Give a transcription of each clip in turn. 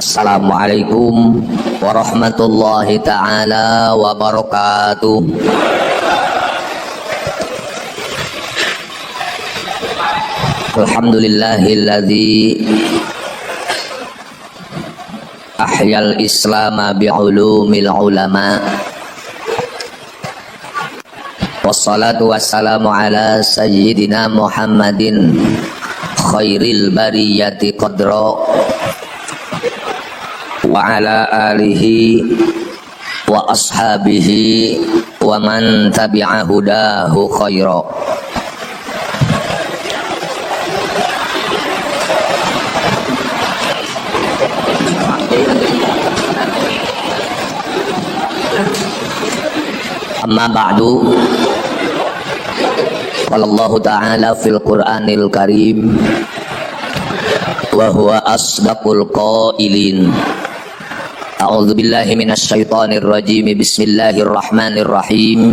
Assalamualaikum warahmatullahi ta'ala wabarakatuh. Alhamdulillahilladzi ahyal islama bi'ulumil ulama. Wassalatu wassalamu ala sayyidina Muhammadin khairil bariyati qadra wa ala alihi wa ashabihi wa man tabi'a hudahu khaira. Amma ba'du, qala Allah ta'ala fil Qur'anil Karim wa huwa asdaqul qailin. A'udzu billahi minasy syaithanir rajim. Bismillahirrahmanirrahim.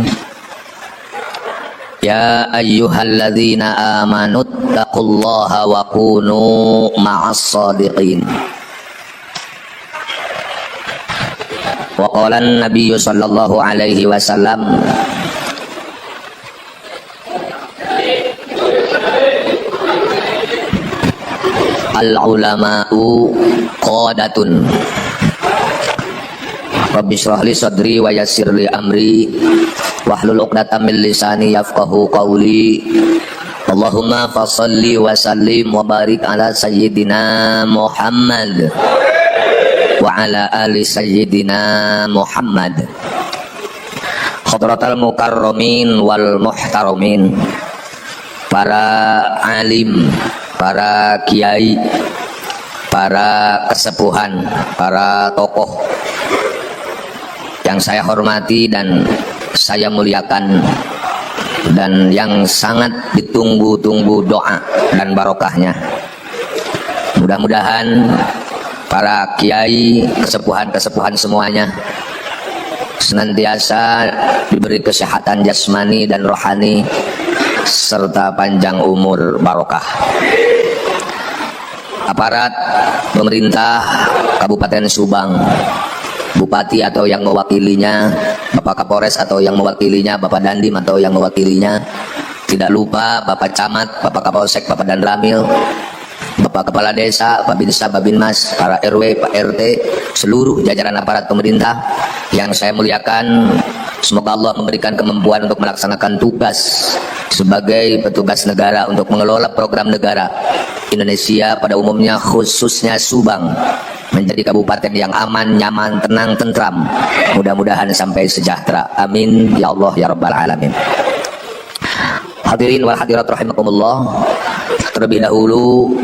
Ya ayyuhalladzina amanu taqullaha wa kunu ma'as shadiqin. Wa qala an-nabiy sallallahu alaihi wasallam, al-ulama'u qadatun. Rabbi shrah li sadri wa yassir li amri wahlul 'uqdatam min lisani yafqahu qawli. Allahumma fashalli wa sallim wa barik ala sayyidina Muhammad wa ala ali sayyidina Muhammad. Hadratal mukarramin wal muhtaramin, para alim, para kiai, para kesepuhan, para tokoh yang saya hormati dan saya muliakan, dan yang sangat ditunggu-tunggu doa dan barokahnya. Mudah-mudahan para kiai, kesepuhan-kesepuhan semuanya senantiasa diberi kesehatan jasmani dan rohani serta panjang umur barokah. Aparat pemerintah Kabupaten Subang, Bupati atau yang mewakilinya, Bapak Kapolres atau yang mewakilinya, Bapak Dandim atau yang mewakilinya, tidak lupa Bapak Camat, Bapak Kapolsek, Bapak Danramil, Bapak Kepala Desa, Pak Binsa, Pak Binmas, para RW, Pak RT, seluruh jajaran aparat pemerintah yang saya muliakan. Semoga Allah memberikan kemampuan untuk melaksanakan tugas sebagai petugas negara untuk mengelola program negara Indonesia pada umumnya, khususnya Subang menjadi kabupaten yang aman, nyaman, tenang, tentram. Mudah-mudahan sampai sejahtera. Amin ya Allah ya Rabbal alamin. Hadirin wal hadirat rahimakumullah. Terlebih dahulu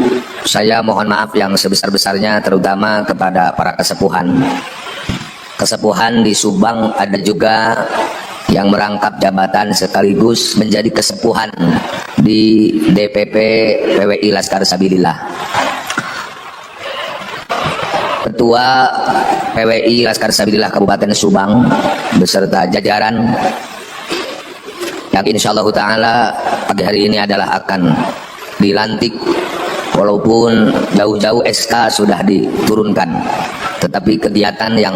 saya mohon maaf yang sebesar-besarnya terutama kepada para kesepuhan. Kesepuhan di Subang ada juga yang merangkap jabatan sekaligus menjadi kesepuhan di DPP PWI Laskar Sabilillah. Ketua PWI Laskar Sabilillah Kabupaten Subang beserta jajaran yang insyaallah ta'ala pagi hari ini adalah akan dilantik, walaupun jauh-jauh SK sudah diturunkan, tetapi kegiatan yang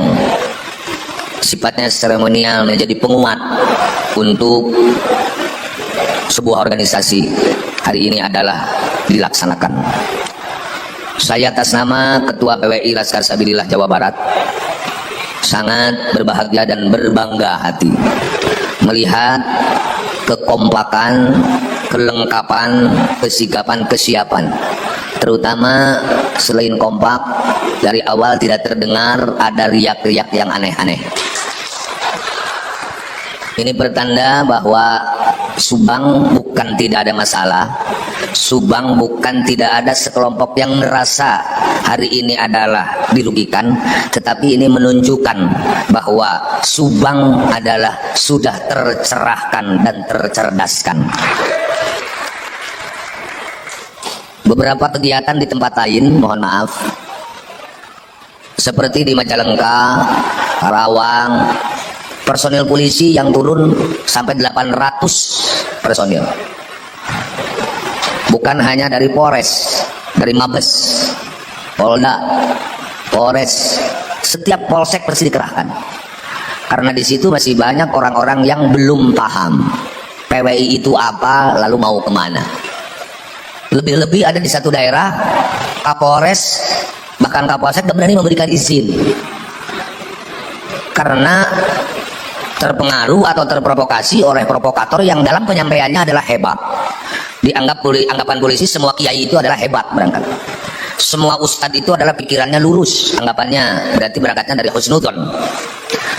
sifatnya seremonial menjadi penguat untuk sebuah organisasi hari ini adalah dilaksanakan. Saya atas nama Ketua PWI Laskar Sabilillah Jawa Barat sangat berbahagia dan berbangga hati melihat kekompakan, kelengkapan, kesigapan, kesiapan. Terutama selain kompak, dari awal tidak terdengar ada riak-riak yang aneh-aneh. Ini bertanda bahwa Subang bukan tidak ada masalah. Subang bukan tidak ada sekelompok yang merasa hari ini adalah dirugikan, tetapi ini menunjukkan bahwa Subang adalah sudah tercerahkan dan tercerdaskan. Beberapa kegiatan di tempat lain, mohon maaf, seperti di Majalengka, Karawang, personil polisi yang turun sampai 800 personil. Bukan hanya dari Polres, dari Mabes, Polda, Polres, setiap polsek pasti dikerahkan. Karena di situ masih banyak orang-orang yang belum paham PWI itu apa, lalu mau kemana. Lebih-lebih ada di satu daerah, Kapolres bahkan Kapolsek tidak berani memberikan izin karena terpengaruh atau terprovokasi oleh provokator yang dalam penyampaiannya adalah hebat. Dianggap anggapan polisi semua kiai itu adalah hebat berangkat. Semua ustadz itu adalah pikirannya lurus, anggapannya berarti berangkatnya dari husnudzon.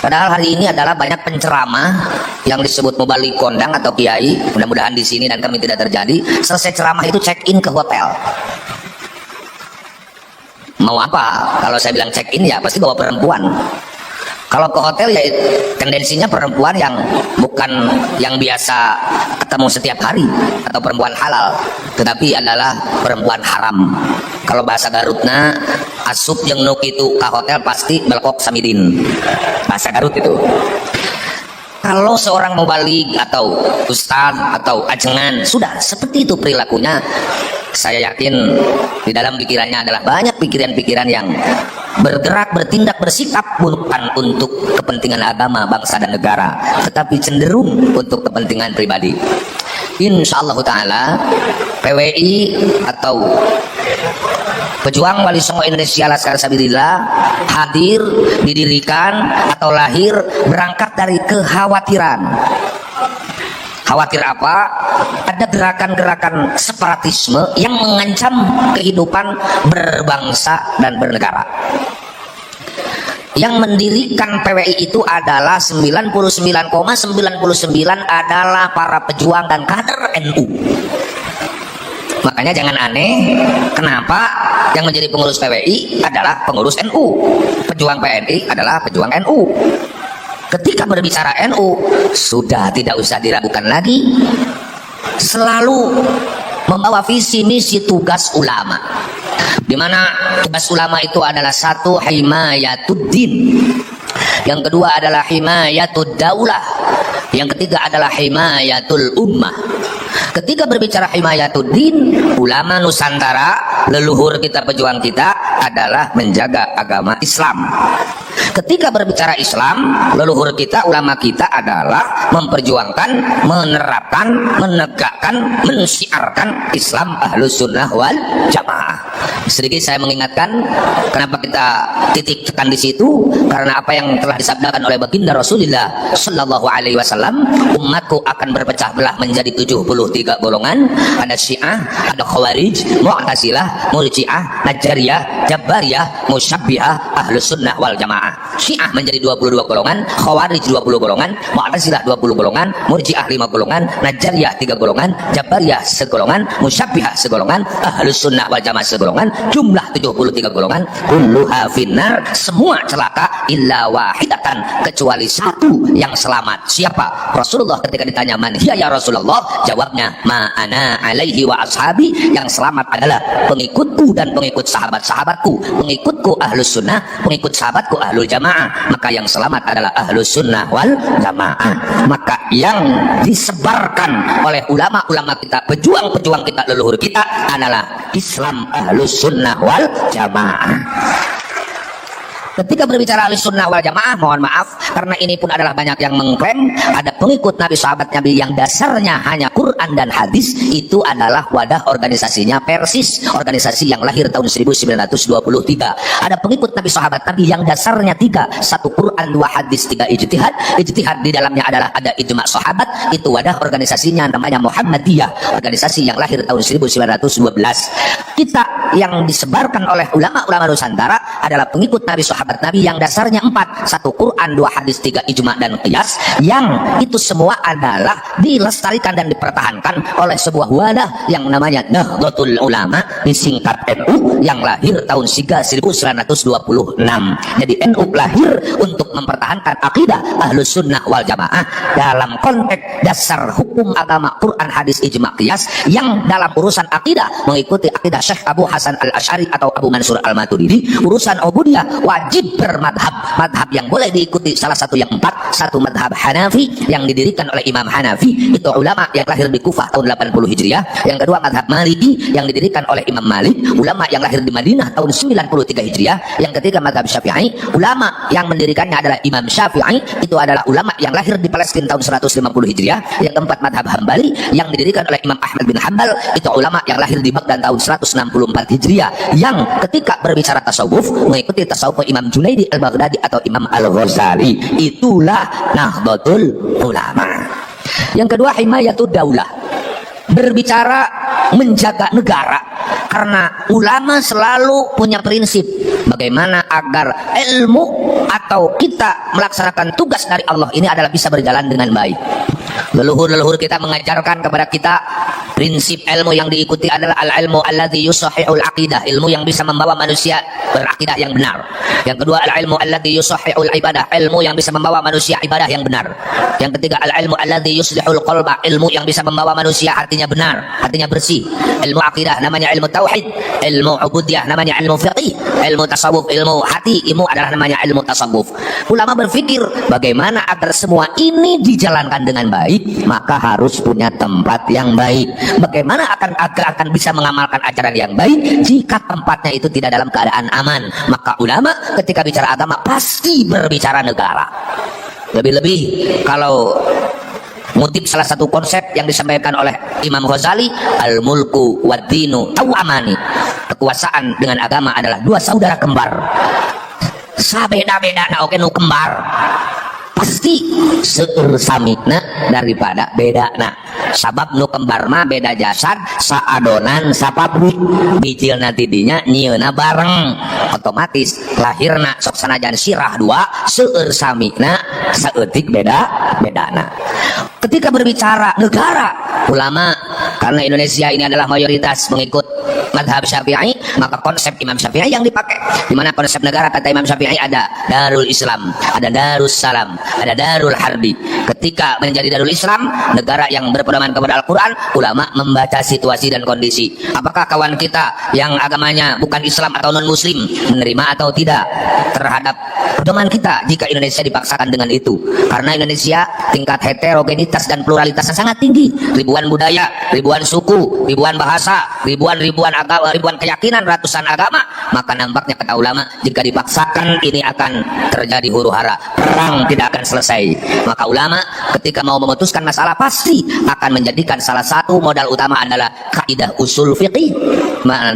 Padahal hari ini adalah banyak penceramah yang disebut mubalik kondang atau kiai. Mudah-mudahan di sini dan kami tidak terjadi. Selesai ceramah itu check in ke hotel. Mau apa? Kalau saya bilang check in ya pasti bawa perempuan. Kalau ke hotel ya tendensinya perempuan yang bukan yang biasa ketemu setiap hari atau perempuan halal, tetapi adalah perempuan haram. Kalau bahasa Garutna asup jeung nuk itu ke hotel pasti belkok samidin. Bahasa Garut itu. Kalau seorang mubalik atau ustaz atau ajengan sudah seperti itu perilakunya, saya yakin di dalam pikirannya adalah banyak pikiran-pikiran yang bergerak, bertindak, bersikap bukan untuk kepentingan agama, bangsa dan negara, tetapi cenderung untuk kepentingan pribadi. Insyaallah taala PWI atau Pejuang Wali Songo Indonesia Laskar Sabilillah hadir, didirikan atau lahir berangkat dari kekhawatiran. Khawatir apa? Ada gerakan-gerakan separatisme yang mengancam kehidupan berbangsa dan bernegara. Yang mendirikan PWI itu adalah 99,99 adalah para pejuang dan kader NU. Makanya jangan aneh kenapa yang menjadi pengurus PWI adalah pengurus NU, pejuang PNI adalah pejuang NU. Ketika berbicara NU sudah tidak usah diragukan lagi, selalu membawa visi misi tugas ulama, di mana tugas ulama itu adalah satu, himayatuddin, yang kedua adalah himayatud daulah, yang ketiga adalah himayatul ummah. Ketika berbicara himayatuddin, ulama Nusantara, leluhur kita, pejuang kita adalah menjaga agama Islam. Ketika berbicara Islam, leluhur kita, ulama kita adalah memperjuangkan, menerapkan, menegakkan, mensiarkan Islam Ahlus Sunnah wal Jamaah. Sedikit saya mengingatkan kenapa kita titik tekan di situ, karena apa yang telah disabdakan oleh baginda Rasulullah Shallallahu Alaihi Wasallam, umatku akan berpecah belah menjadi 73 golongan. Ada Syiah, ada Khawarij, Mu'tazilah, Murji'ah, Najjariyah, Jabariyah, Musyabbihah, Ahlus Sunnah wal Jamaah. Syiah menjadi 22 golongan, Khawarij 20 golongan, Mu'tazilah 20 golongan, Murji'ah 5 golongan, Najjariyah 3 golongan, Jabariyah segolongan, Musyabbihah segolongan, Ahlus Sunnah wal Jamaah segolongan, jumlah 73 golongan, kulluha finnar, semua celaka illa wahidatan, kecuali satu yang selamat. Siapa? Rasulullah ketika ditanya man hiya ya Rasulullah, jawabnya ma ana alaihi wa ashabi, yang selamat adalah pengikutku dan pengikut sahabat-sahabatku, pengikutku Ahlus Sunnah, pengikut sahabatku Ahlul Jamaah. Maka yang selamat adalah Ahlus Sunnah wal Jamaah. Maka yang disebarkan oleh ulama-ulama kita, pejuang-pejuang kita, leluhur kita adalah Islam Ahlus Sunnah wal Jamaah. Ketika berbicara Ahlus Sunnah wal Jamaah, mohon maaf karena ini pun adalah banyak yang mengklaim ada pengikut Nabi, sahabat Nabi yang dasarnya hanya Quran dan hadis, itu adalah wadah organisasinya Persis, organisasi yang lahir tahun 1923. Ada pengikut Nabi, sahabat Nabi yang dasarnya 3, 1 Quran, 2 hadis, 3 ijtihad. Ijtihad di dalamnya adalah ada ijma sahabat, itu wadah organisasinya namanya Muhammadiyah, organisasi yang lahir tahun 1912. Kita yang disebarkan oleh ulama-ulama Nusantara adalah pengikut Nabi, sahabat Nabi yang dasarnya 4, 1 Quran, 2 hadis, 3 ijma dan qiyas, yang itu semua adalah dilestarikan dan dipertahankan oleh sebuah wadah yang namanya Nahdlatul Ulama, disingkat NU, yang lahir tahun 1926. Jadi NU lahir untuk mempertahankan akidah Ahlus Sunnah wal Jamaah dalam konteks dasar hukum agama Quran, hadis, ijma, qiyas, yang dalam urusan akidah mengikuti akidah Syekh Abu Hasan Al-Asy'ari atau Abu Mansur Al-Maturidi. Urusan ubudiyah wajib bermadhab, madhab yang boleh diikuti salah satu yang 4, 1 madhab Hanafi, yang yang didirikan oleh Imam Hanafi, itu ulama yang lahir di Kufah tahun 80 Hijriah. Yang kedua mazhab Maliki yang didirikan oleh Imam Malik, ulama yang lahir di Madinah tahun 93 Hijriah. Yang ketiga mazhab Syafi'i, ulama yang mendirikannya adalah Imam Syafi'i, itu adalah ulama yang lahir di Palestina tahun 150 Hijriah. Yang keempat mazhab Hambali yang didirikan oleh Imam Ahmad bin Hanbal, itu ulama yang lahir di Baghdad tahun 164 Hijriah. Yang ketika berbicara tasawuf mengikuti tasawuf Imam Junaidi al-Baghdadi atau Imam al-Ghazali, itulah Nahdlatul Ulama. Yang kedua himayatud daulah, berbicara menjaga negara, karena ulama selalu punya prinsip bagaimana agar ilmu atau kita melaksanakan tugas dari Allah ini adalah bisa berjalan dengan baik. Leluhur-leluhur kita mengajarkan kepada kita prinsip ilmu yang diikuti adalah al-ilmu alladzi yusahhihul aqidah, ilmu yang bisa membawa manusia berakidah yang benar. Yang kedua al-ilmu alladzi yusahhihul ibadah, ilmu yang bisa membawa manusia ibadah yang benar. Yang ketiga al-ilmu alladzi yuslihul qalba, ilmu yang bisa membawa manusia hatinya benar, hatinya bersih. Ilmu akidah namanya ilmu tauhid, ilmu ubudiyah namanya ilmu fiqih, ilmu tasawuf, ilmu hati, ilmu adalah namanya ilmu tasawuf. Ulama berpikir bagaimana agar semua ini dijalankan dengan baik, maka harus punya tempat yang baik. Bagaimana akan bisa mengamalkan ajaran yang baik jika tempatnya itu tidak dalam keadaan aman? Maka ulama ketika bicara agama pasti berbicara negara. Lebih-lebih kalau ngutip salah satu konsep yang disampaikan oleh Imam Ghazali, al-mulku wad-dinu tawamani, kekuasaan dengan agama adalah dua saudara kembar. Sabeda-beda na oke nu kembar pasti seueur samina daripada beda. Nah, sabab nu kembar mah beda jasad, saadonan sapabrik, bijilna tidinya nyieuna bareng, otomatis lahirna sok sanajan sirah dua seueur samina saeutik beda-bedana. Ketika berbicara negara, ulama karena Indonesia ini adalah mayoritas mengikut mazhab Syafi'i, maka konsep Imam Syafi'i yang dipakai. Di mana konsep negara kata Imam Syafi'i ada Darul Islam, ada Darus Salam, ada Darul Harbi. Ketika menjadi Darul Islam, negara yang berpedoman kepada Al-Quran, ulama membaca situasi dan kondisi. Apakah kawan kita yang agamanya bukan Islam atau non-Muslim menerima atau tidak terhadap pedoman kita jika Indonesia dipaksakan dengan itu? Karena Indonesia tingkat heterogenitas dan pluralitasnya sangat tinggi, ribuan budaya, ribuan suku, ribuan bahasa, ribuan agama, ribuan keyakinan, ratusan agama. Maka nampaknya kata ulama, jika dipaksakan ini akan terjadi huru-hara, perang tidak akan selesai. Maka ulama ketika mau memutuskan masalah pasti akan menjadikan salah satu modal utama adalah kaidah usul fiqih,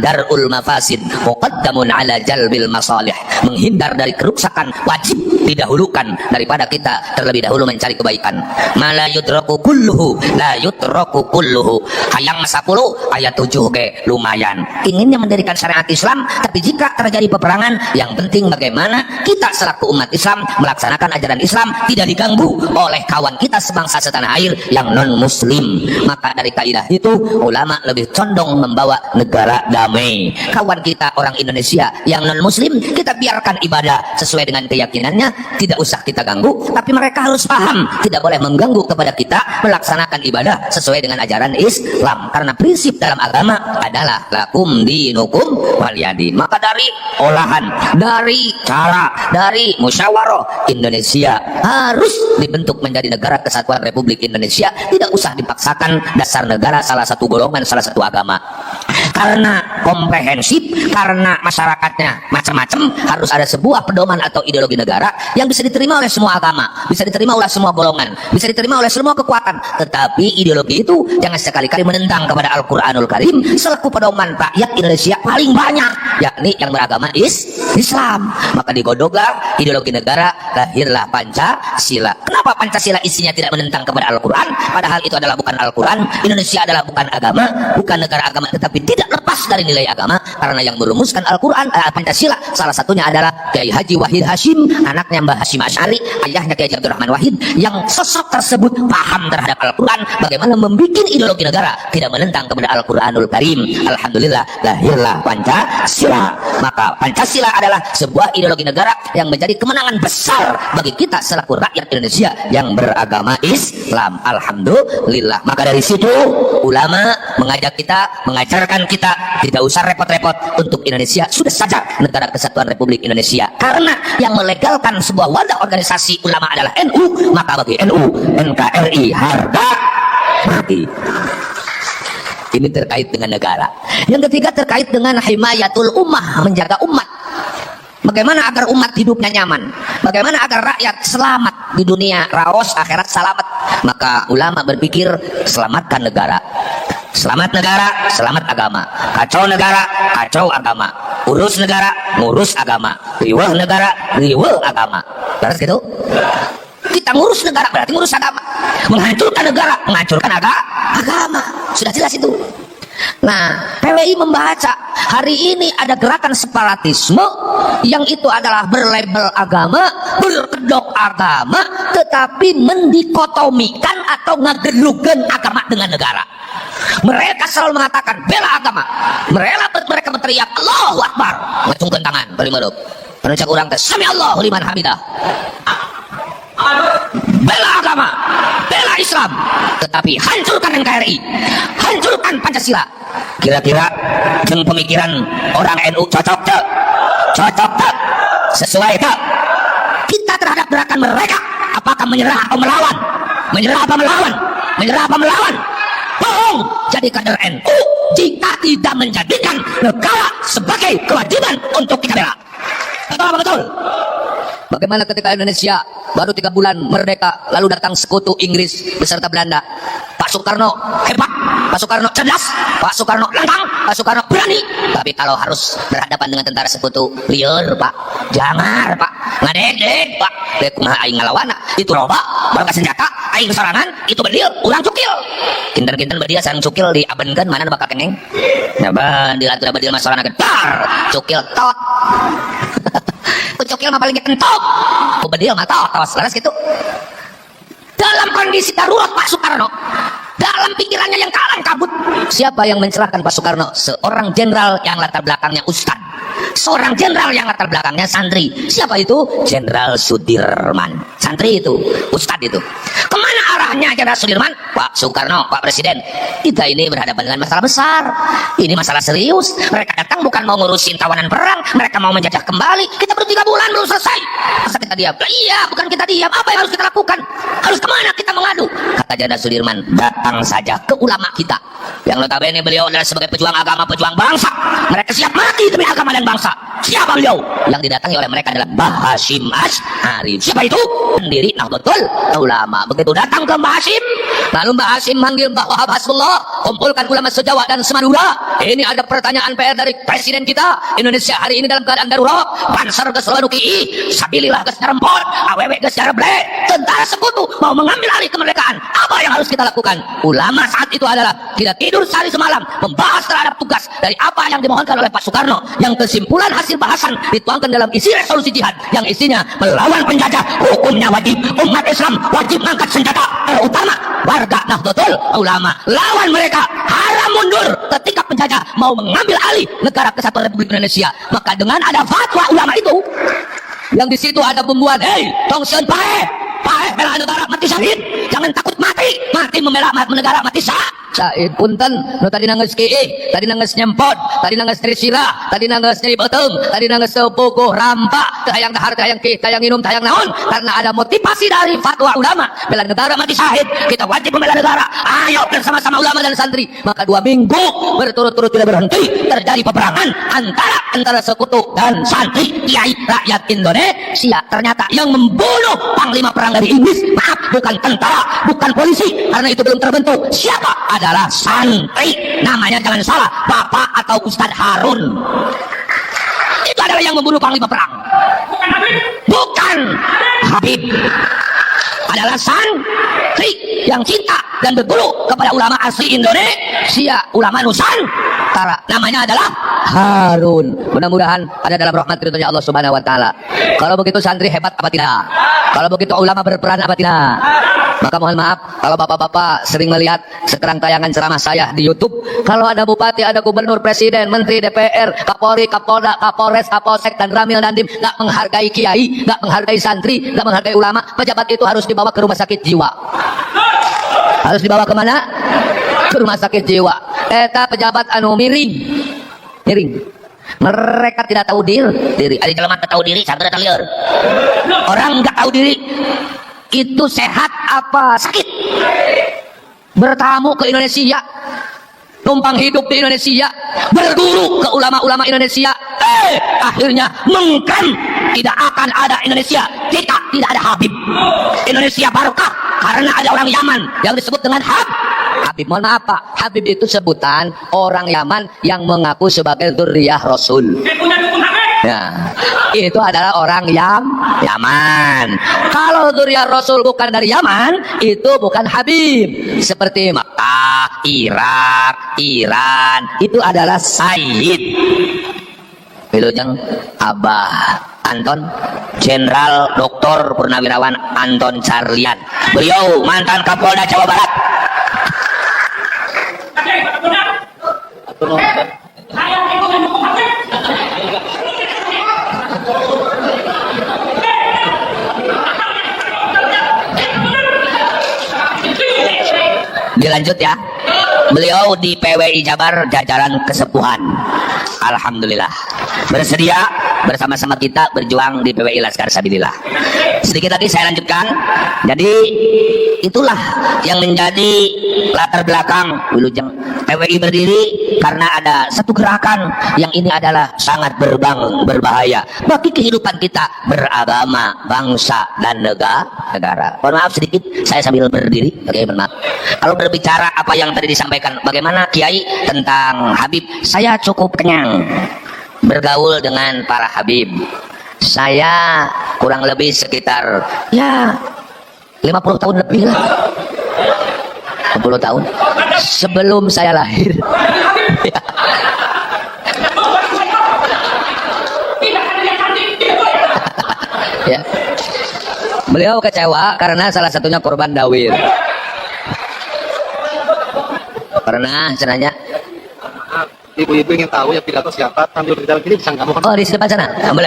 darul mafasid muqaddamun ala jalbil masalih, menghindar dari kerusakan wajib didahulukan daripada kita terlebih dahulu mencari kebaikan. Mala yudraku kulluhu la yutraku kulluhu, hayang 10 ayat 7 ge lumayan. Inginnya mendirikan syariat Islam, tapi jika terjadi peperangan, yang penting bagaimana kita selaku umat Islam melaksanakan ajaran Islam tidak diganggu oleh kawan kita sebangsa setanah air yang non muslim. Maka dari kaidah itu ulama lebih condong membawa negara damai. Kawan kita orang Indonesia yang non muslim, kita biarkan ibadah sesuai dengan keyakinannya, tidak usah kita ganggu, tapi mereka harus paham tidak boleh mengganggu kepada kita melaksanakan ibadah sesuai dengan ajaran Islam. Karena prinsip dalam agama adalah lakum dinukum waliyadin. Maka dari olahan, dari cara, dari musyawarah, Indonesia harus dibentuk menjadi negara kesatuan Republik Indonesia. Tidak usah dipaksakan dasar negara salah satu golongan, salah satu agama. Karena komprehensif, karena masyarakatnya macam-macam, harus ada sebuah pedoman atau ideologi negara yang bisa diterima oleh semua agama, bisa diterima oleh semua golongan, bisa diterima oleh semua kekuatan. Tetapi ideologi itu jangan sekali-kali menentang kepada Al-Quranul Karim selaku pedoman rakyat Indonesia paling banyak, yakni yang beragama Islam. Maka digodoglah ideologi negara, lahirlah Pancasila. Kenapa Pancasila isinya tidak menentang kepada Al-Quran? Padahal itu adalah bukan Al-Quran. Indonesia adalah bukan agama, bukan negara agama, tetapi tidak lepas dari nilai agama. Karena yang merumuskan Al-Quran, Pancasila, salah satunya adalah Kiai Haji Wahid Hashim, anaknya Mbah Hashim Asy'ari, ayahnya Kiai Abdurrahman Wahid, yang sosok tersebut paham terhadap Al-Quran, bagaimana membuat ideologi negara tidak menentang kepada Al-Quranul Karim. Alhamdulillah, lahirlah Pancasila. Maka Pancasila adalah sebuah ideologi negara yang menjadi kemenangan besar bagi kita selaku rakyat Indonesia yang beragama Islam. Alhamdulillah. Maka dari situ ulama mengajak kita, mengajarkan kita tidak usah repot-repot untuk Indonesia, sudah saja Negara Kesatuan Republik Indonesia. Karena yang melegalkan sebuah wadah organisasi ulama adalah NU, maka bagi NU, NKRI harga mati. Ini terkait dengan negara. Yang ketiga terkait dengan himayatul ummah, menjaga umat. Bagaimana agar umat hidupnya nyaman? Bagaimana agar rakyat selamat di dunia, raos akhirat selamat? Maka ulama berpikir selamatkan negara. Selamat negara, selamat agama. Kacau negara, kacau agama. Urus negara, ngurus agama. Riweh negara, riweh agama. Beres gitu? Kita ngurus negara berarti ngurus agama. Menghancurkan negara, menghancurkan agama. Sudah jelas itu. Nah, PWI membaca hari ini ada gerakan separatisme yang itu adalah berlabel agama, berkedok agama, tetapi mendikotomikan atau ngagelugen agama dengan negara. Mereka selalu mengatakan bela agama. Mereka berteriak Allahu Akbar, ngacungkan tangan, beri meruk. Penuncak orang teh sami Allahu liman hamidah. Bela agama, bela Islam, tetapi hancurkan NKRI, hancurkan Pancasila. Kira-kira dengan pemikiran orang NU cocok tak? Cocok tak? Sesuai tak? Kita terhadap gerakan mereka, apakah menyerah atau melawan? Menyerah apa melawan? Menyerah apa melawan? Bohong. Jadi kader NU jika tidak menjadikan negara sebagai kewajiban untuk kita bela. Betul apa betul? Bagaimana ketika Indonesia baru 3 bulan merdeka, lalu datang sekutu Inggris beserta Belanda. Pak Soekarno hebat, Pak Soekarno cerdas, Pak Soekarno lantang, Pak Soekarno berani. Tapi kalau harus berhadapan dengan tentara sekutu, liar Pak, jangar Pak, ngadedek Pak, dek mah aing ngalawana, itu loba, bawa senjata, aing sorangan, itu bedil, urang cukil. Kinten-kinten bedia sareng cukil diabenkeun mana bakal kengeng. Nyaban dilatur bedil mah sorangan gedar, cukil tot. Cukil mah paling kentok, bedil mah tot, laras gitu. Dalam kondisi darurat Pak Soekarno, dalam pikirannya yang kalang kabut, siapa yang mencelakakan Pak Soekarno? Seorang jenderal yang latar belakangnya ustad, seorang jenderal yang latar belakangnya santri. Siapa itu? Jenderal Sudirman. Santri itu, ustad itu. Kemana arahnya Jenderal Sudirman? Pak Soekarno, Pak Presiden, kita ini berhadapan dengan masalah besar. Ini masalah serius. Mereka datang bukan mau ngurusin tawanan perang, mereka mau menjajah kembali. Kita baru 3 bulan belum selesai. Masa kita diam? Iya, bukan kita diam. Apa yang harus kita lakukan? Harus kemana kita mengadu? Kata Jenderal Sudirman, datang saja ke ulama kita. Yang notabene beliau adalah sebagai pejuang agama, pejuang bangsa. Mereka siap mati demi agama dan bangsa. Siapa beliau? Yang didatangi oleh mereka adalah Mbah Hasyim Asy'ari. Siapa itu? Pendiri Nahdlatul Ulama. Begitu datang ke Mbah Hasyim, lalu Mbah Hasyim manggil Mbah Wahab Hasbullah, kumpulkan ulama se-Jawa dan se-Madura. Ini ada pertanyaan PR dari presiden kita. Indonesia hari ini dalam keadaan darurat. Panser geus lawan UKI, sabilillah geus nyarempot, awewe geus nyareble. Tentara sekutu mau mengambil alih kemerdekaan. Apa yang harus kita lakukan? Ulama saat itu adalah tidak tidur sehari semalam membahas terhadap tugas dari apa yang dimohonkan oleh Pak Soekarno, yang kesimpulan hasil bahasan dituangkan dalam isi resolusi jihad yang isinya melawan penjajah, hukumnya wajib, umat Islam wajib mengangkat senjata, terutama warga Nahdlatul Ulama. Lawan mereka, haram mundur ketika penjajah mau mengambil alih Negara Kesatuan Republik Indonesia. Maka dengan ada fatwa ulama itu, yang di situ ada pembuat, tongsen pae bela negara mati syahid, jangan takut mati membela negara mati syahid punten. Nu tadi nangis kieu, tadi nangis nyempot, tadi nangis trisila, tadi nangis nyeri beuteung, tadi nangis puguh rampa, teu hayang dahar, teu hayang ki, teu hayang minum, teu hayang naon, karena ada motivasi dari fatwa ulama bela negara mati syahid. Kita wajib membela negara. Ayo bersama-sama ulama dan santri. Maka 2 minggu berturut-turut tidak berhenti terjadi peperangan antara sekutu dan santri kiai rakyat Indonesia. Ternyata yang membunuh panglima perang dari Inggris, maaf, bukan tentara, bukan polisi, karena itu belum terbentuk. Siapa? Adalah santri. Namanya jangan salah, Bapak atau Ustadz Harun. Itu adalah yang membunuh panglima perang, bukan Habib. Adalah santri yang cinta dan berguru kepada ulama asli Indonesia, ulama Nusantara. Namanya adalah Harun. Mudah-mudahan ada dalam rahmat ridhonya Allah Subhanahu wa taala. Kalau begitu santri hebat apa tidak? Kalau begitu ulama berperan apa tidak? Maka mohon maaf kalau bapak-bapak sering melihat sekarang tayangan ceramah saya di YouTube. Kalau ada bupati, ada gubernur, presiden, menteri, DPR, Kapolri, Kapolda, Kapolres, Kapolsek, dan Ramil Dandim nggak menghargai kiai, nggak menghargai santri, nggak menghargai ulama, pejabat itu harus dibawa ke rumah sakit jiwa. Harus dibawa kemana? Ke rumah sakit jiwa. Eta pejabat anu miring, miring. Mereka tidak tahu diri. Ada jelema tahu diri, sagera lieur. Orang nggak tahu diri itu sehat apa sakit. Bertamu ke Indonesia, numpang hidup di Indonesia, berguru ke ulama-ulama Indonesia, akhirnya mengklaim tidak akan ada Indonesia jika tidak ada Habib. Indonesia barokah karena ada orang Yaman yang disebut dengan Habib. Mohon maaf Pak, Habib itu sebutan orang Yaman yang mengaku sebagai dzurriyyah Rasul. Ya, itu adalah orang Yaman. Kalau dzurriyyah Rasul bukan dari Yaman, itu bukan Habib. Seperti Makkah, Irak, Iran, itu adalah Sayyid. Wilujeng Abah Anton, Jenderal Dr. Purnawirawan Anton Carlian. Beliau mantan Kapolda Jawa Barat. Dilanjut ya. Beliau di PWI Jabar jajaran kesepuhan. Alhamdulillah. Bersedia bersama-sama kita berjuang di PWI Laskar Sabilillah. Sedikit lagi saya lanjutkan. Jadi itulah yang menjadi latar belakang Wilujeng PWI berdiri, karena ada satu gerakan yang ini adalah sangat berbahaya bagi kehidupan kita beragama, bangsa dan negara. Mohon maaf sedikit saya sambil berdiri. Oke, mohon maaf. Kalau berbicara apa yang tadi disampaikan bagaimana Kiai tentang Habib, saya cukup kenyang bergaul dengan para Habib. Saya kurang lebih sekitar ya 50 tahun lebih lah. 50 tahun sebelum saya lahir. Ya. Ya. Beliau kecewa karena salah satunya korban dawir. Pernah cenanya ibu-ibu ingin tahu yang pidato siapa sambil berjalan kiri bisa nggak mohon? Oh, di depan sana. Oh, boleh.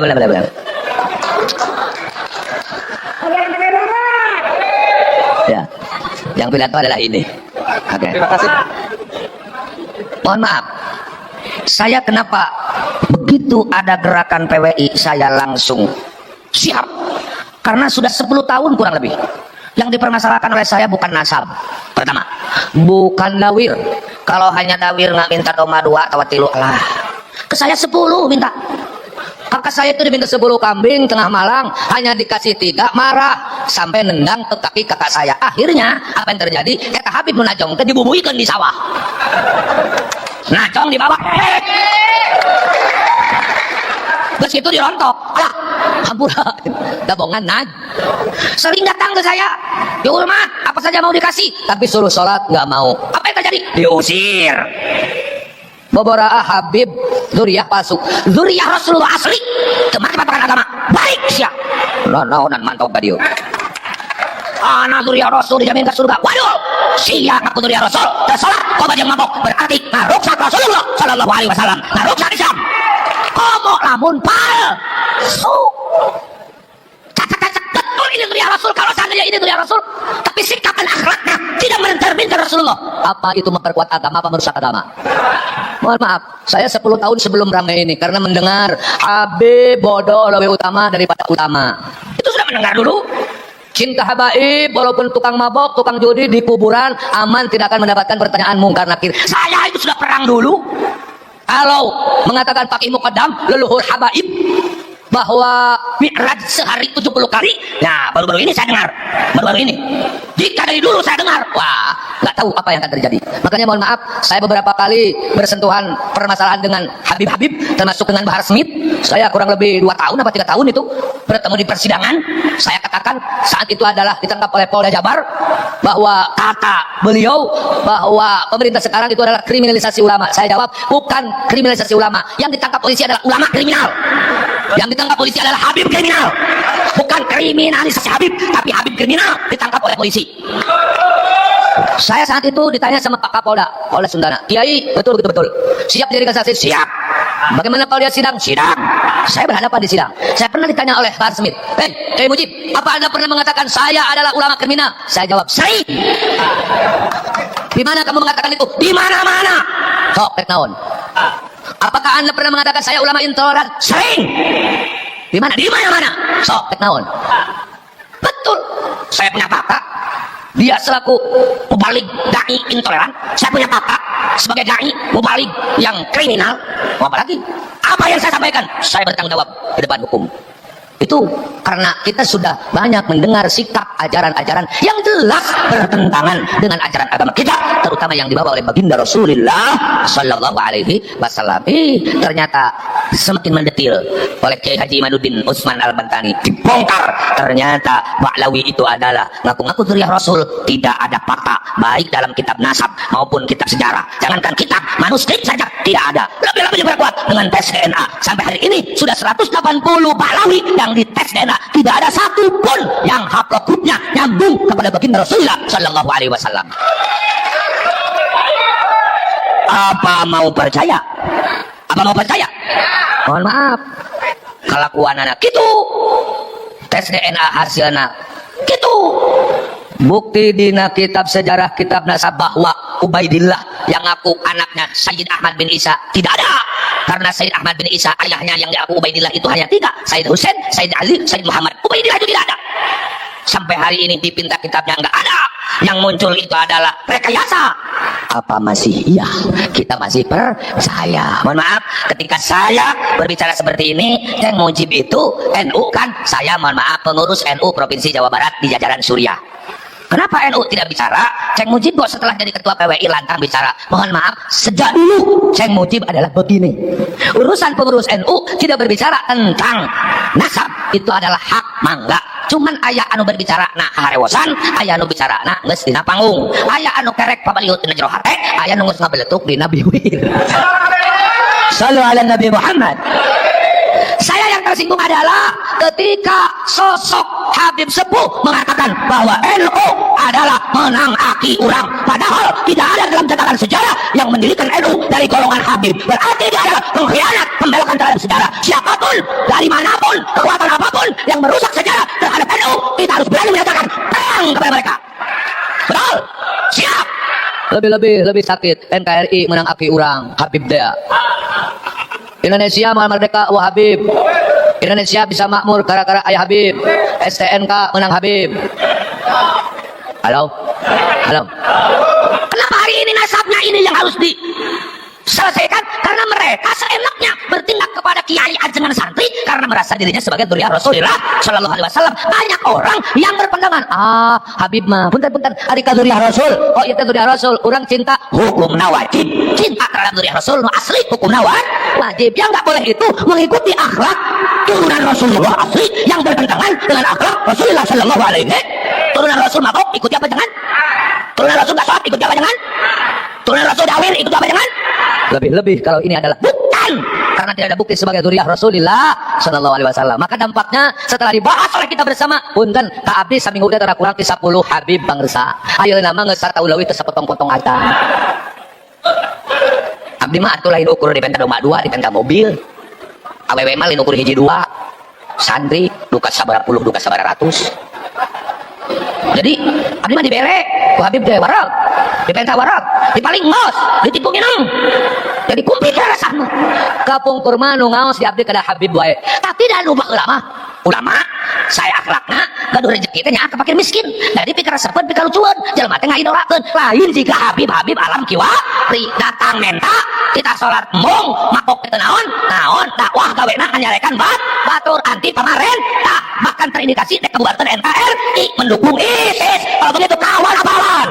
Ya, yang pidato adalah ini. Oke. Terima kasih. Mohon maaf, saya kenapa begitu ada gerakan PWI saya langsung siap, karena sudah 10 tahun kurang lebih. Yang dipermasalahkan oleh saya bukan nasab. Pertama, bukan dawir. Kalau hanya dawir nggak minta doma 2 atau 3 lah. Ke saya 10 minta. Kakak saya itu diminta 10 kambing tengah malang, hanya dikasih 3, marah sampai nendang ke kaki kakak saya. Akhirnya apa yang terjadi? Kata Habib Munajong itu dibubuikan di sawah. Najong di bawah. Terus itu dirontok. Alah, hampura. Dabongan Naj. Sering datang ke saya. Ya ulama, apa saja mau dikasih, tapi suruh sholat nggak mau. Apa yang terjadi? Diusir. Boboraah Habib dzurriyyah palsu, dzurriyyah Rasulullah asli, kemana paparan agama baik siap. Naonan mantap tadi. Anak dzurriyyah Rasul dijamin ke surga. Waduh, siap aku dzurriyyah Rasul. Tersalah, kau bajang mabok berarti ngaruksak Rasulullah Sallallahu Alaihi Wasallam, ngaruksak Islam. Komo lamun palsu. Betul ini dzurriyyah Rasul. Kalau seandainya ini dzurriyyah Rasul, tapi sikap dan akhlaknya tidak mencerminkan Rasulullah. Apa itu memperkuat agama? Apa merusak agama? Mohon maaf, saya 10 tahun sebelum ramai ini karena mendengar Habib bodoh lebih utama daripada utama. Itu sudah mendengar dulu. Cinta habaib, walaupun tukang mabok, tukang judi di kuburan, aman tidak akan mendapatkan pertanyaan mungkar nakir. Saya itu sudah perang dulu. Kalau mengatakan pakai muqaddam leluhur habaib bahwa mi'raj sehari 70 kali, nah baru-baru ini saya dengar, baru-baru ini. Jika dari dulu saya dengar, wah nggak tahu apa yang akan terjadi. Makanya mohon maaf, saya beberapa kali bersentuhan permasalahan dengan Habib-Habib, termasuk dengan Bahar Smith. Saya kurang lebih 2 tahun atau 3 tahun itu bertemu di persidangan. Saya katakan saat itu adalah ditangkap oleh Polda Jabar bahwa kata beliau bahwa pemerintah sekarang itu adalah kriminalisasi ulama. Saya jawab bukan kriminalisasi ulama. Yang ditangkap polisi adalah ulama kriminal. Yang ditangkap polisi adalah Habib kriminal. Bukan kriminalisasi Habib, tapi Habib kriminal ditangkap oleh polisi. Saya saat itu ditanya sama Pak Kapolda oleh Sundana, Kiai, betul. Siap dijadikan saksi? Siap. Bagaimana kalau dia sidang? Sidang. Saya berhadapan di sidang. Saya pernah ditanya oleh Bahar Smith, Kiai Mujib, apa Anda pernah mengatakan saya adalah ulama kriminal? Saya jawab, sering. Di mana kamu mengatakan itu? Di mana-mana. Sok, tek naon. Apakah Apakah Anda pernah mengatakan saya ulama intoleran? Sering. Di mana? Di mana-mana. Sok, naon. Betul. Saya punya kakak. Dia selaku mubalik dai intoleran. Saya punya kakak sebagai dai mubalik yang kriminal. Mau apa lagi? Apa yang saya sampaikan? Saya bertanggung jawab di depan hukum. Itu karena kita sudah banyak mendengar sikap ajaran-ajaran yang jelas bertentangan dengan ajaran agama kita, terutama yang dibawa oleh baginda Rasulullah Sallallahu Alaihi Wasallam. Ternyata semakin mendetil oleh Kiai Haji Imanuddin Utsman Al-Bantani, dibongkar ternyata Ba'lawi itu adalah ngaku-ngaku zuriyah Rasul. Tidak ada fakta baik dalam kitab nasab maupun kitab sejarah, jangankan kitab manuskrip saja tidak ada. Lebih-lebih diperkuat dengan tes DNA. Sampai hari ini sudah 180 Ba'lawi yang di tes DNA, tidak ada satu pun yang haplogrup-nya nyambung kepada baginda Rasulullah Sallallahu Alaihi Wasallam. Apa mau percaya? Apa mau percaya? Mohon maaf, kelakuan anak gitu, tes DNA hasilnya gitu. Bukti dina kitab sejarah, kitab nasab bahwa Ubaidillah yang aku anaknya Sayyid Ahmad bin Isa tidak ada. Karena Sayyid Ahmad bin Isa ayahnya yang diaku Ubaidillah itu hanya 3, Sayyid Husain, Sayyid Ali, Sayyid Muhammad. Ubaidillah itu tidak ada. Sampai hari ini di pinta kitabnya nggak ada. Yang muncul itu adalah rekayasa. Apa masih iya? Kita masih percaya. Mohon maaf, ketika saya berbicara seperti ini, yang mujib itu NU kan? Saya mohon maaf pengurus NU Provinsi Jawa Barat di jajaran Suriah. Kenapa NU tidak bicara? Ceng Mujib kok setelah jadi ketua PWI lantang bicara. Mohon maaf, sejak dulu Ceng Mujib adalah begini. Urusan pengurus NU tidak berbicara tentang nasab. Itu adalah hak mangga. Cuman ayah anu berbicara na harewosan, ayah anu bicara na geus dina panggung. Ayah anu kerek pabaliut dina jero hate, ayah anu geus ngabeletuk dina bibir. Sallu ala Nabi Muhammad. Saya yang tersinggung adalah ketika sosok Habib Sepuh mengatakan bahwa NU adalah menang aki urang, padahal tidak ada dalam catatan sejarah yang mendirikan NU dari golongan Habib. Berarti dia adalah pengkhianat, pembelokan terhadap sejarah. Siapapun, dari manapun, kekuatan apapun yang merusak sejarah terhadap NU, kita harus berani menyatakan perang kepada mereka. Betul? Siap. Lebih sakit NKRI menang aki urang, Habib dia. Indonesia mau merdeka, wah Habib. Indonesia bisa makmur gara-gara ayah Habib. STNK menang Habib. Halo? Kenapa hari ini nasabnya ini yang harus diselesaikan? Karena mereka seenaknya bertindak kepada kiai ajengan santri karena merasa dirinya sebagai zuriyah Rasulullah Sallallahu Alaihi Wasallam. Banyak orang yang berpandangan, Habib mah punten ari ka zuriyah Rasul. Oh iya zuriyah Rasul, orang cinta hukumna wajib. Cinta terhadap zuriyah Rasul asli hukumna wajib. Yang nggak boleh itu mengikuti akhlak turunan Rasulullah asli yang bertentangan dengan akhlak Rasulullah Sallallahu Alaihi Wasallam. Turunan Rasul mabok ikuti apa jangan? Turunan Rasul nggak sholat ikuti apa jangan? Turunan Rasul dawir ikuti apa jangan? Lebih kalau ini adalah bukan karena tidak ada bukti sebagai zuriyah Rasulullah Sallallahu Alaihi Wasallam. Maka dampaknya setelah dibahas oleh kita bersama, punten ka abdi saminggu teh tara kurang 10 Habib bangsa. Ayeuna mah geus sataulawi teh sapotong-potong acan. Abdi mah atuh lain ukur di penta domba 2, di penta mobil. Awewe mah lain ukur hiji 2. Santri duka sabaraha puluh, duka sabaraha ratus. Jadi abdi mah dibere ku Habib teh warag, dipenta warag, dipaling ngos, ditipu ngineng. Jadi kumpul rasana. Kapungkur mah nu ngaos di abdi kada Habib wae. Tapi da nu ulama saya akhlakna gaduh rezeki teh nya kepakir miskin. Jadi pikir resepkeun pikir lucueun, jelema teh ngaidorakeun. Lain jika Habib alam kiwa datang menta kita salat mung makok teh naon dakwah gawena nyarekan batur anti pemerintah, bahkan terindikasi dek kebubarkan NKRI mendukung ISIS. Kalau begitu kawan apa lawan?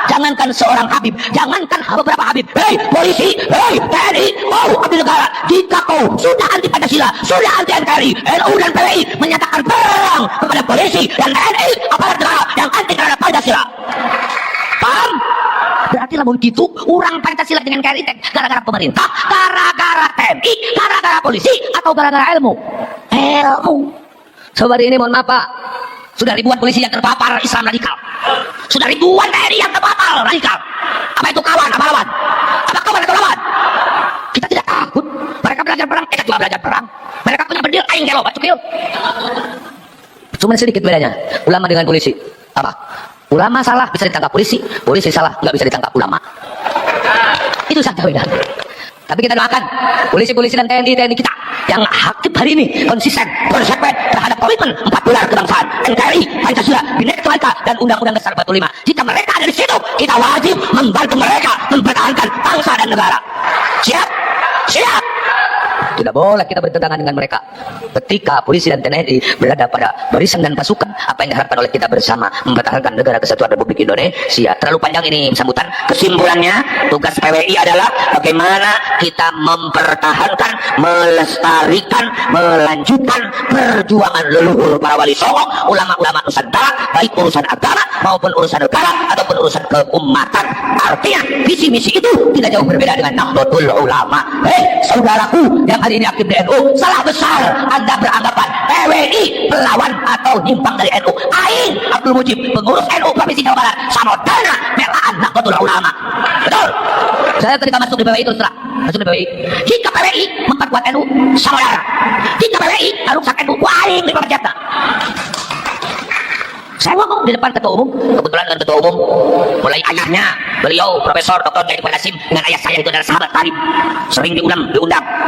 Jangankan seorang Habib, jangankan beberapa Habib, hei polisi, hei TNI, abdi negara, jika kau sudah anti Pancasila, sudah anti NKRI, NU dan PWI menyatakan perang kepada polisi dan TNI aparat negara yang anti terhadap Pancasila. Paham? Berarti lamun gitu, orang Pancasila dengan NKRI gara-gara pemerintah, gara-gara TNI, gara-gara polisi, atau gara-gara ilmu? Sobat ini mohon maaf Pak, sudah ribuan polisi yang terpapar Islam radikal, sudah ribuan TNI yang terpapar radikal. Apa itu kawan, apa lawan? Apa kawan atau lawan? Kita tidak takut. Mereka belajar perang, kita juga belajar perang. Mereka punya berdil, aing gelo, bacukil. Cuma sedikit bedanya ulama dengan polisi. Apa? Ulama salah bisa ditangkap polisi, polisi salah nggak bisa ditangkap ulama. Itu saja beda. Tapi kita doakan polisi-polisi dan TNI kita yang aktif hari ini konsisten, konsekuen terhadap komitmen 4 pilar kebangsaan, NKRI, Pancasila, Bhinneka Tunggal Ika, dan Undang-Undang Dasar 45. Jika mereka ada di situ, kita wajib membantu mereka mempertahankan bangsa dan negara. Siap? Siap! Tidak boleh kita bertentangan dengan mereka. Ketika polisi dan TNI berada pada barisan dan pasukan, apa yang diharapkan oleh kita bersama mempertahankan negara kesatuan Republik Indonesia. Terlalu panjang ini sambutan. Kesimpulannya, tugas PWI adalah bagaimana kita mempertahankan, melestarikan, melanjutkan perjuangan leluhur para wali songo, ulama-ulama Nusantara, baik urusan agama maupun urusan negara ataupun urusan keumatan. Artinya visi misi itu tidak jauh berbeda dengan Nahdlatul Ulama. Hei saudaraku yang hari ini aktif di NU, salah besar Anda beranggapan PWI pelawan atau nyimpang dari NU. Aing Abdul Mujib, pengurus NU Provinsi Jawa Barat, samodana melaan Nahdlatul Ulama. Betul? Saya ketika masuk di PWI terus terang, masuk di PWI. Jika PWI memperkuat NU, samodana. Jika PWI merusak NU, aing di pemerjata. Saya ngomong di depan ketua umum, kebetulan dengan ketua umum, mulai ayahnya, beliau Profesor Dr. Jai Qasim, dengan ayah saya itu adalah sahabat karib, sering diundang,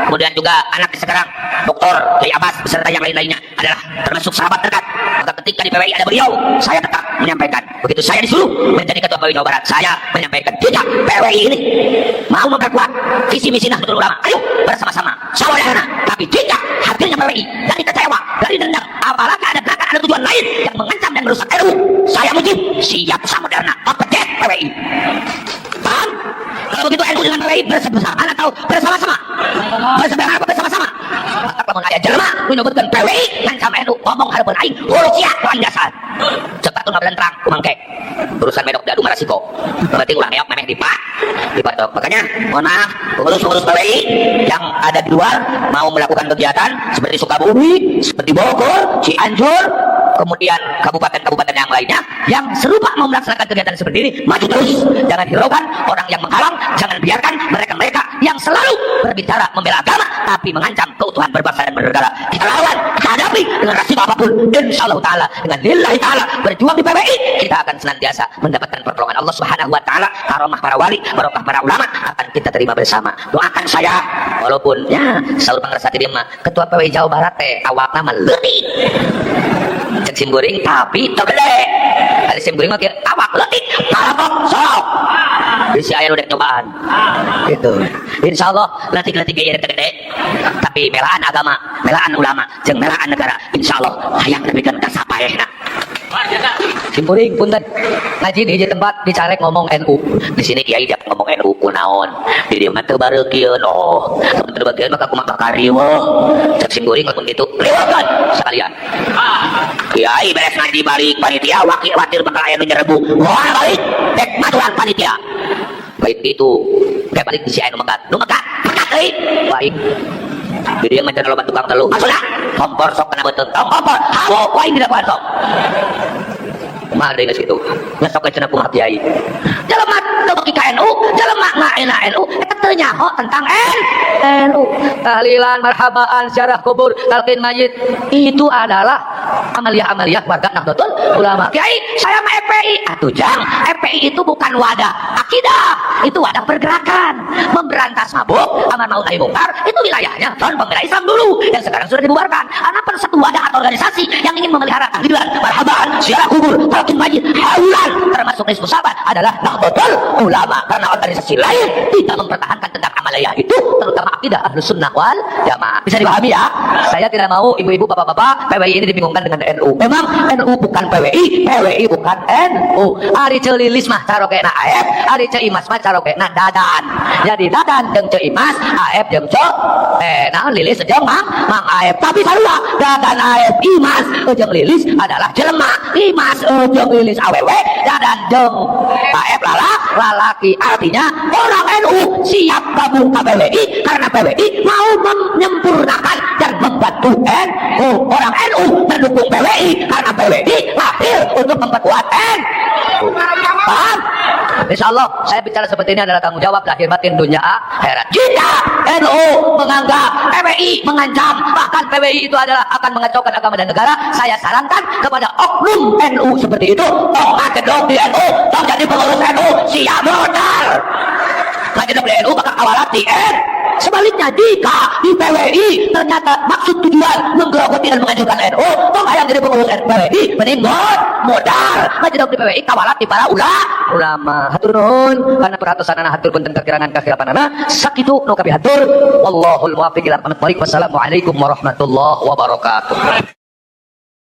kemudian juga anak sekarang, Dr. Jai Abbas, beserta yang lain-lainnya adalah termasuk sahabat dekat. Maka ketika di PWI ada beliau, saya tetap menyampaikan, begitu saya disuruh menjadi ketua PWI Jawa Barat, saya menyampaikan, jika PWI ini mau memperkuat visi misi Nahdlatul Ulama, ayo bersama-sama, saudara. Tapi jika hadirnya PWI dari kecewa, dari dendam, apalagi ada belakang, ada tujuan lain yang mengancam dan merusak RU, saya Mujib siap samodana mempejet PWI. Paham? Kalau begitu NU dengan PWI bersama-sama atau bersama-sama? Bersama-sama apa bersama-sama? Maka kalau ayah jelma menyebutkan PWI ngancam NU, ngomong harapan aing huruf sia lawan dasar. Cepat tuh ngabelan terang kumangke. Urusan medok dadu marasiko. Berarti ulah meok memeh dipatok. Makanya mohon maaf pengurus-pengurus PWI yang ada di luar mau melakukan kegiatan seperti Sukabumi, seperti Bogor, Cianjur, kemudian kabupaten-kabupaten yang lainnya yang serupa mau melaksanakan kegiatan seperti ini, maju terus, jangan hiraukan orang yang menghalang, jangan biarkan mereka-mereka yang selalu berbicara membela agama tapi mengancam keutuhan berbangsa dan bernegara. Kita lawan, kita hadapi dengan resiko apapun, insyaallah taala, dengan lillahi taala berjuang di PWI, kita akan senantiasa mendapatkan pertolongan Allah Subhanahu wa taala, karomah para wali, barokah para ulama akan kita terima bersama. Doakan saya, walaupun ya selalu pangrasa dia mah ketua PWI Jawa Barat teh awak nama leutik. Cek simburing tapi tergede. Ada simburing mah awak leutik, parapok sok. Bisi aya udah nyobaan. Gitu. Insyaallah leutik-leutik ge tergede. Tapi belaan agama, belaan ulama, jeung belaan negara, insyaallah hayang nepikeun ka sapaehna. Simpuring punten ngaji di tempat dicarek ngomong NU. Di sini kiai dia ngomong NU kunaon. Di dieu mah teu bareukeun oh. Teu bareukeun maka kumaha kariweuh. Cek simpuring lamun kitu lewatkeun sekalian. Kiai beres ngaji balik panitia watir bakal aya nu nyerebu. Moal balik dek maturan panitia. Baik itu kayak balik di si aya nu megat. Nu megat deui. Baik. Jadi yang mencari loba tukang telu. Maksudnya kompor sok kena betul. Kompor hawo wae tidak kuat sok. Kumaha deui geus kitu. Nya sok cenah kumaha kiai. Jelema teu beki ka NU, jelema ngaena NU eta teu nyaho tentang NU. Tahlilan, marhabaan, ziarah kubur, talqin mayit itu adalah amaliyah-amaliyah warga Nahdlatul Ulama. Kiai, saya mah FPI. Atuh jang, FPI itu bukan wadah akidah, itu wadah pergerakan, memberantas mabuk, amar ma'ruf nahi mungkar, itu wilayahnya Front Pembela Islam dulu yang sekarang sudah dibubarkan. Ada satu wadah atau organisasi yang ingin memelihara tahlilan, marhabaan, ziarah kubur, talqin mayit, haulan, termasuk Hizbus Sabar adalah Nahdlatul Ulama, karena organisasi lain tidak mempertahankan tentang amaliyah itu, terutama akidah Ahlus Sunnah wal Jamaah. Bisa dipahami ya? Saya tidak mau ibu-ibu, bapak-bapak PWI ini dibingungkan dengan NU. Memang NU bukan PWI, PWI bukan NU. Ari Celilis mah carokena AF, Ari Ceimas mah carokena Dadan. Jadi Dadan jeung Ceimas, AF jeung nah Lilis jeung Mang AF. Tapi sarua Dadan AF Imas jeung Lilis adalah jelema. Imas jeung Lilis awewe, Dadan jeung AF lalaki. Artinya orang NU siap gabung ke PWI karena PWI mau menyempurnakan dan membantu NU. Orang NU mendukung PWI karena PWI lahir untuk memperkuat NU. Paham? Insyaallah saya bicara seperti ini adalah tanggung jawab lahir batin dunia akhirat. Jika NU menganggap PWI mengancam, bahkan PWI itu adalah akan mengacaukan agama dan negara, saya sarankan kepada oknum NU seperti itu, tong ngagedog di NU, tong jadi pengurus NU, siap modal. Ngagedog di NU bakal awalat di NU. sebaliknya jika di PWI ternyata maksud tujuan menggerogoti dan menghancurkan NU, tong hayang jadi pengurus PWI mending modal ngajedog di PWI kawalat di para ulama. Hatur nuhun karena perhatosanana hatur punten kekirangan kakilapanana sakitu nu kami hatur wallahul muwaffiq ila aqwamit thoriq. Wassalamualaikum warahmatullahi wabarakatuh.